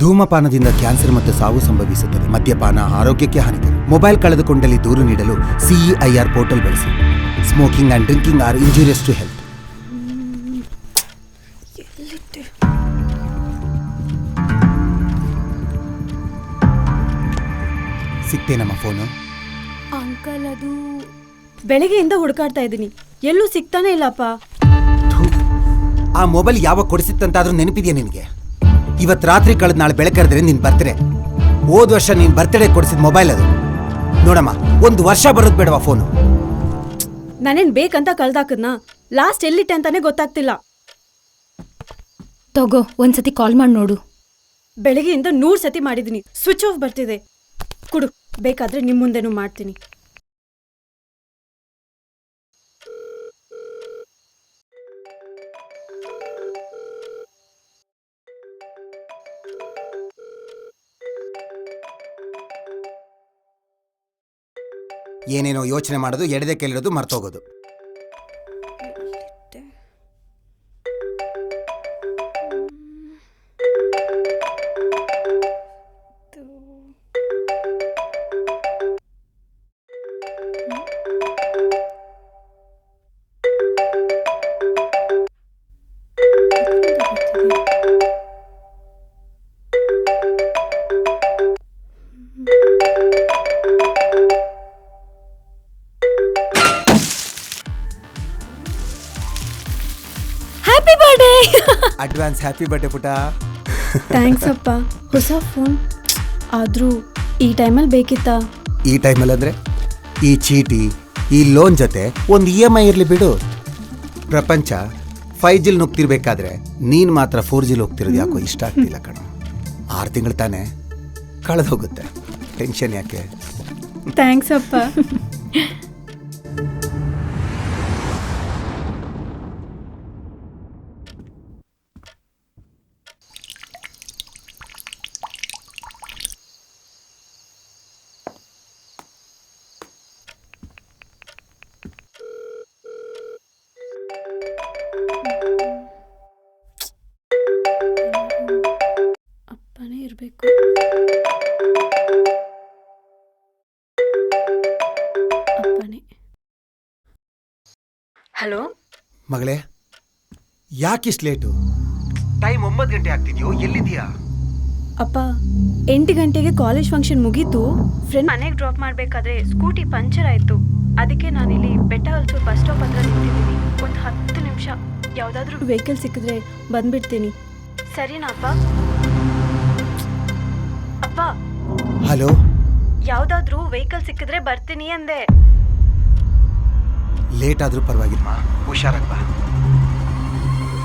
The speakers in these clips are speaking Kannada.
ಧೂಮಪಾನದಿಂದ ಕ್ಯಾನ್ಸರ್ ಮತ್ತು ಸಾವು ಸಂಭವಿಸುತ್ತದೆ. ಮದ್ಯಪಾನ ಆರೋಗ್ಯಕ್ಕೆ ಹಾನಿಕರ. ಮೊಬೈಲ್ ಕಳೆದುಕೊಂಡಲ್ಲಿ ದೂರು ನೀಡಲು CEIR ಪೋರ್ಟಲ್ ಬಳಸಿ. Smoking and drinking are injurious to health. ಸಿಕ್ತೇನಮ್ಮ ಫೋನು? ಅಂಕಲ್, ಅದು ಬೆಳಗ್ಗೆಯಿಂದ ಹುಡುಕಾಡ್ತಾ ಇದ್ದೀನಿ, ಎಲ್ಲೂ ಸಿಗ್ತಾನೆ ಇಲ್ಲಪ್ಪ. ಆ ಮೊಬೈಲ್ ಯಾವಾಗ ಕೊಡಿಸಿತ್ತಂತಾದ್ರೂ ನೆನಪಿದೆಯಾ ನಿನಗೆ? ಇವತ್ತು ರಾತ್ರಿ ಕಳೆದು ನಾಳೆ ಬೆಳಕರಿದ್ರೆ ನಿನ್ ಬರ್ತ್ಡೇ. ಹೋದ ವರ್ಷ ನೀನ್ ಬರ್ತ್ಡೇ ಕೊಡಿಸಿದ ಮೊಬೈಲ್ ಅದು. ನೋಡಮ್ಮ, 1 ವರ್ಷ ಬರೋದು ಬೇಡವಾ ಫೋನು? ನಾನೇನ್ ಬೇಕಂತ ಕಳ್ದಾಕದ್ನ? ಲಾಸ್ಟ್ ಎಲ್ಲಿಟ್ಟೆ ಅಂತಾನೆ ಗೊತ್ತಾಗ್ತಿಲ್ಲ. ತಗೋ, ಒಂದ್ಸತಿ ಕಾಲ್ ಮಾಡಿ ನೋಡು. ಬೆಳಗ್ಗೆಯಿಂದ 100 ಸತಿ ಮಾಡಿದ್ದೀನಿ, ಸ್ವಿಚ್ ಆಫ್ ಬರ್ತಿದೆ. ಕೊಡು, ಬೇಕಾದ್ರೆ ನಿಮ್ ಮುಂದೆನೂ ಮಾಡ್ತೀನಿ. ಏನೇನೋ ಯೋಚನೆ ಮಾಡೋದು, ಎಡದೆ ಕೇಳಿರೋದು, ಮರ್ತೋಗೋದು. Happy birthday! Advance happy birthday ಪುಟ. ಥ್ಯಾಂಕ್ಸ್ ಅಪ್ಪ. ಹೊಸ ಫೋನ್ ಆದ್ರೂ ಈ ಟೈಮಲ್ಲಿ ಬೇಕಿತ್ತಾ? ಈ ಟೈಮಲ್ಲಿ ಅಂದ್ರೆ ಈ ಚೀಟಿ, ಈ ಲೋನ್ ಜೊತೆ ಒಂದು EMI ಇರಲಿ ಬಿಡು. ಪ್ರಪಂಚ 5G ನುಗ್ತಿರ್ಬೇಕಾದ್ರೆ ನೀನ್ ಮಾತ್ರ 4G ಹೋಗ್ತಿರೋದು ಯಾಕೋ ಇಷ್ಟ ಆಗ್ತಿಲ್ಲ ಕಣ. 6 ತಿಂಗಳು ತಾನೆ ಕಳೆದು ಹೋಗುತ್ತೆ, ಟೆನ್ಷನ್ ಯಾಕೆ? ಥ್ಯಾಂಕ್ಸ್ ಅಪ್ಪ. ಅಪ್ಪನೇ ಇರಬೇಕು. ಅಪ್ಪನೇ. ಹಲೋ ಮಗಳೇ, ಯಾಕಿಷ್ಟು ಲೇಟು? ಟೈಮ್ 9 ಗಂಟೆ ಆಗ್ತಿದ್ಯೋ, ಎಲ್ಲಿದೆಯಾ? ಅಪ್ಪ, 8 ಗಂಟೆಗೆ ಕಾಲೇಜ್ ಫಂಕ್ಷನ್ ಮುಗೀತು. ಫ್ರೆಂಡ್ ಮನೆಗೆ ಡ್ರಾಪ್ ಮಾಡಬೇಕಾದ್ರೆ ಸ್ಕೂಟಿ ಪಂಚರ್ ಆಯಿತು. ಅದಕ್ಕೆ ನಾನಿಲ್ಲಿ ಬೆಟ್ಟಹಲ್ಸೂರು ಬಸ್ ಸ್ಟಾಪ್ ಹತ್ರ ನಿಂತಿದ್ದೀನಿ. ಒಂದು 10 ನಿಮಿಷ ಯಾವುದಾದ್ರೂ ವೆಹಿಕಲ್ ಸಿಕ್ಕಿದ್ರೆ ಬಂದ್ಬಿಡ್ತೀನಿ. ಸರಿನಾ ಅಪ್ಪ? ಅಪ್ಪ, ಹಲೋ, ಯಾವುದಾದ್ರೂ ವೆಹಿಕಲ್ ಸಿಕ್ಕಿದ್ರೆ ಬರ್ತೀನಿ ಅಂದೆ. ಲೇಟ್ ಆದ್ರೂ ಪರವಾಗಿಲ್ಲ, ಹುಷಾರಾಗಿ ಬಾ.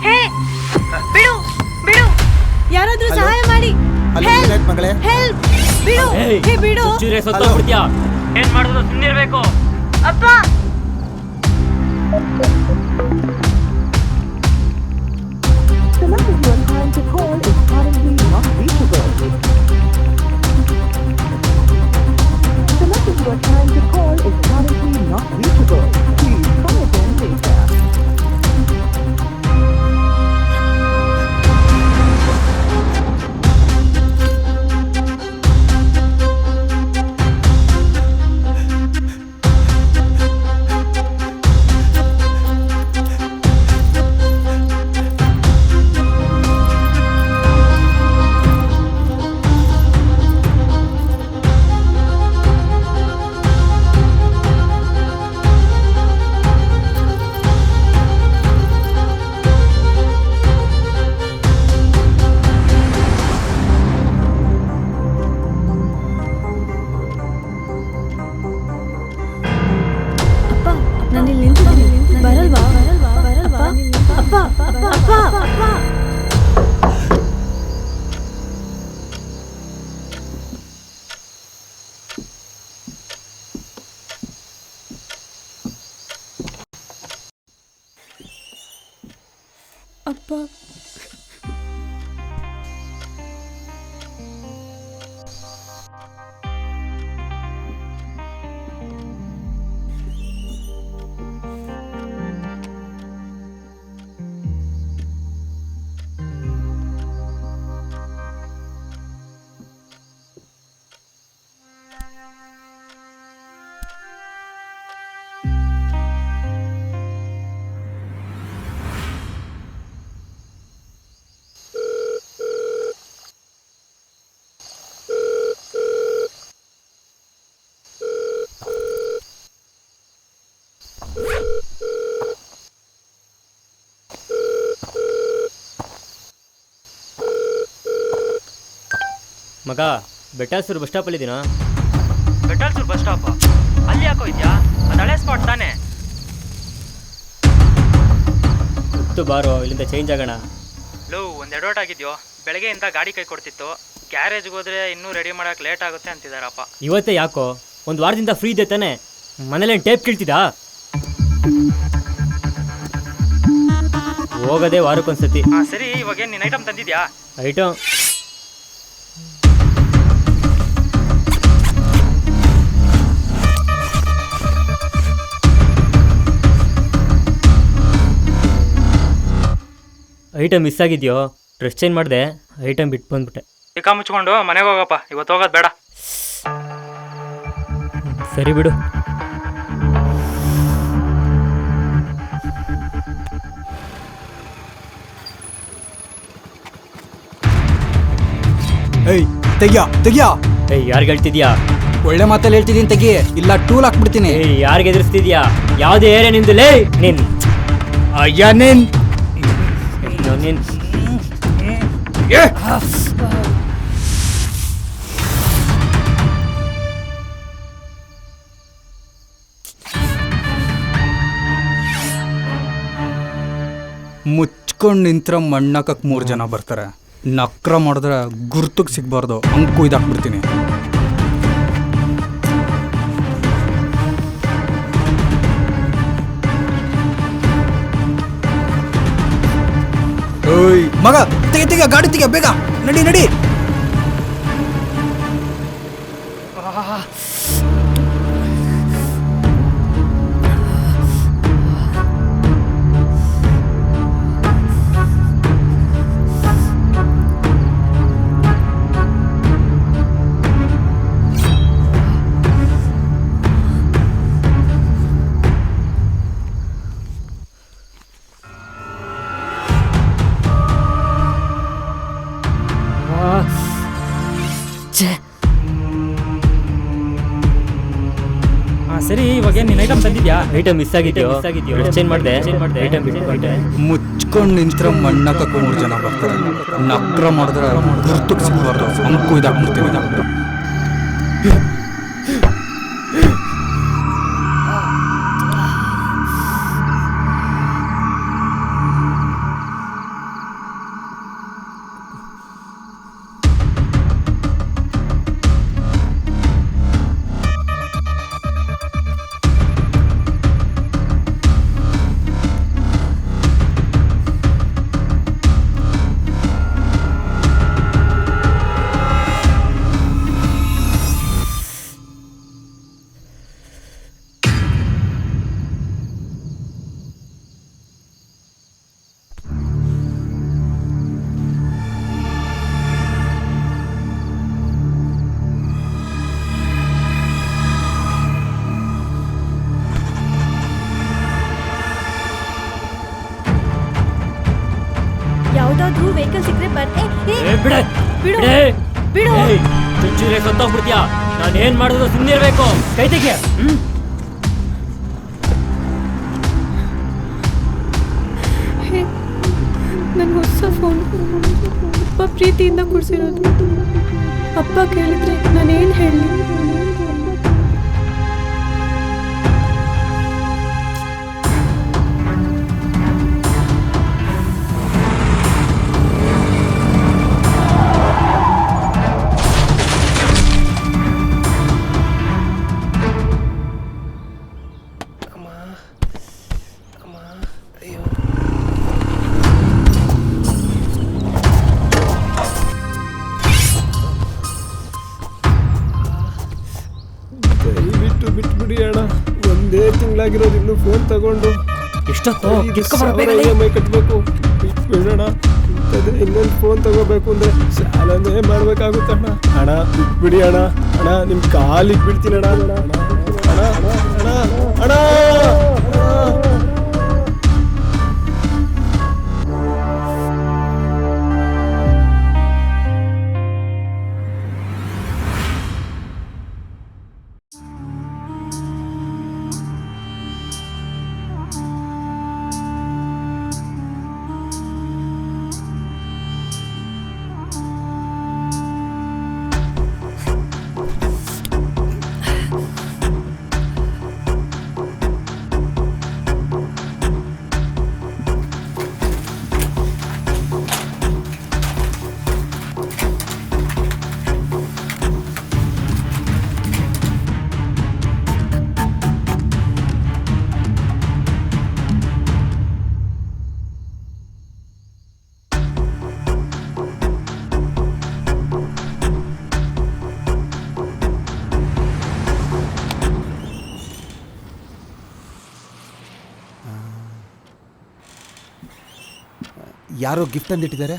ಹೇ, ಬಿಡು ಬಿಡು, ಯಾರಾದ್ರೂ ಸಹಾಯ ಮಾಡಿ. ಹೆಲ್ಪ್ ಮಗಳೇ, ಹೆಲ್ಪ್, ಬಿಡು. ಹೇ ಬಿಡು. ಏನ್ ಮಾಡೋದು? ಸುಮ್ಮನಿರ್ಬೇಕು. ಅಪ್ಪ, The number you are trying to call is currently not reachable. The number you are trying to call is currently not reachable. Please try again later. ಮಗ ಬೆಟ್ಟಾಸೂರು ಬಸ್ ಸ್ಟಾಪಲ್ಲಿದ್ದೀನಾ? ಬೆಟ್ಟಾಸೂರು ಬಸ್ ಸ್ಟಾಪ ಅಲ್ಲಿ ಯಾಕೋ ಇದೆಯಾ? ಅದು ಹಳೆ ಸ್ಪಾಟ್ ತಾನೇ? ಗೊತ್ತು ಬಾರೋ, ಇಲ್ಲಿಂದ ಚೇಂಜ್ ಆಗೋಣ. ಲೋ, ಒಂದು ಎಡವಟ್ ಆಗಿದ್ಯೋ. ಬೆಳಗ್ಗೆಯಿಂದ ಗಾಡಿ ಕೈ ಕೊಡ್ತಿತ್ತು, ಗ್ಯಾರೇಜ್ಗೆ ಹೋದ್ರೆ ಇನ್ನೂ ರೆಡಿ ಮಾಡೋಕೆ ಲೇಟ್ ಆಗುತ್ತೆ ಅಂತಿದಾರಪ್ಪ. ಇವತ್ತೇ ಯಾಕೋ? ಒಂದು ವಾರದಿಂದ ಫ್ರೀ ಇದೆ ತಾನೆ? ಮನೇಲೇನು ಟೇಪ್ ಕೇಳ್ತಿದ್ದಾ? ಹೋಗೋದೇ ವಾರಕ್ಕೊಂದ್ಸತಿ. ಸರಿ, ಇವಾಗ ಏನು ನೀನು ಐಟಮ್ ತಂದಿದ್ಯಾ? ಐಟಮ್ ಮಿಸ್ ಆಗಿದೆಯೋ? ಡ್ರೆಸ್ ಚೇಂಜ್ ಮಾಡಿದೆ, ಐಟಮ್ ಬಿಟ್ಟು ಬಂದ್ಬಿಟ್ಟೆ. ಚಿಕ್ಕ ಮುಚ್ಕೊಂಡು ಮನೆಗೆ ಹೋಗಪ್ಪ, ಇವತ್ತು ಹೋಗೋದು ಬೇಡ. ಸರಿ ಬಿಡು. ಏಯ್ ತೆಗಿಯಾ ತೆಗಿಯಾ. ಏಯ್, ಯಾರಿಗೆ ಹೇಳ್ತಿದ್ಯಾ? ಒಳ್ಳೆ ಮಾತಲ್ಲಿ ಹೇಳ್ತಿದ್ದೀನಿ ತೆಗಿ, ಇಲ್ಲ ಟೂಲ್ ಹಾಕ್ಬಿಡ್ತೀನಿ. ಏಯ್, ಯಾರಿಗೆ ಎದುರಿಸ್ತಿದ್ಯಾ? ಯಾವುದೇ ಏರಿಯಾ ನಿಂದು? ಲೇ ನಿನ್ ಅಯ್ಯ ನೀನ್ ನಿನ್ ಮುಚ್ಕೊಂಡು ನಿಂತ್ರ ಮಣ್ಣಾಕಕ್ಕೆ 3 ಜನ ಬರ್ತಾರೆ. ನಕ್ರ ಮಾಡಿದ್ರೆ ಗುರ್ತಕ್ಕೆ ಸಿಗ್ಬಾರ್ದು, ಹಂಗೆ ಕುಯ್ದಾಕ್ಬಿಡ್ತೀನಿ. ಓಯ್ ಮಗ, ತೆಗಿ ಗಾಡಿ ತೆಗಿ, ಬೇಗ ನಡಿ ನಡಿ. ಸರಿ, ಇವಾಗ ನೀನು ಐಟಮ್ ತಂದಿದ್ಯಾ? ಐಟಮ್ ಮಿಸ್ ಆಗಿದೆಯೋ? ಡ್ರೆಸ್ ಚೇಂಜ್ ಮಾಡಿದೆ, ಐಟಮ್ ಬಿಟ್ಟು. ಮುಚ್ಕೊಂಡು ನಿಂತ್ರ ಮಣ್ಣಾಕಕ್ಕೆ 3 ಜನ ಬರ್ತಾರೆ. ನಕ್ರ ಮಾಡಿದ್ರೆ ಗುರ್ತಕ್ಕೆ ಸಿಗ್ಬಾರ್ದು, ಹಂಗೆ ಕುಯ್ದಾಕ್ಬಿಡ್ತೀನಿ. ಯಾವ್ದಾದ್ರೂ ವೆಹಿಕಲ್ ಸಿಕ್ಕರೆ ಬಿಡು ಬಿಡು. ಚುಚ್ಚುರೆ ಸತ್ತೋಗ್ಬಿಡ್ತೀಯಾ? ನಾನು ಏನ್ ಮಾಡಿದ್ರು ಸುಮ್ಮನೆ ಇರಬೇಕು. ಕೈ ತೆಗಿಯ. ನನ್ನ ಹೊಸ ಫೋನ್ ಅಪ್ಪ ಪ್ರೀತಿಯಿಂದ ಕೊಡ್ಸಿರೋದು. ಅಪ್ಪ ಕೇಳಿದ್ರೆ ನಾನೇನು ಹೇಳಲಿ? ಬಿಟ್ಬಿಡಿ ಅಣ್ಣ, ಒಂದೇ ತಿಂಗಳಾಗಿರೋದು, ಇನ್ನು ಫೋನ್ ತಗೊಂಡು ಎಷ್ಟೊತ್ತು EMI ಕಟ್ಟಬೇಕು. ಬಿಟ್ಬಿಡೋಣ, ಇನ್ನೊಂದು ಫೋನ್ ತಗೋಬೇಕು ಅಂದ್ರೆ ಸಾಲನೇ ಮಾಡ್ಬೇಕಾಗುತ್ತೆ ಅಣ್ಣ. ಅಣ್ಣ ಬಿಟ್ಬಿಡಿ ಅಣ್ಣ, ಅಣ್ಣ ನಿಮ್ ಕಾಲಿಗೆ ಬಿಡ್ತೀನಿ ಅಣ್ಣ. ಅಣ್ಣ ಅಣ್ಣ ಅಣ್ಣ ಅಣ್ಣ. ಯಾರೋ ಗಿಫ್ಟ್ ಅಂದಿಟ್ಟಿದ್ದಾರೆ.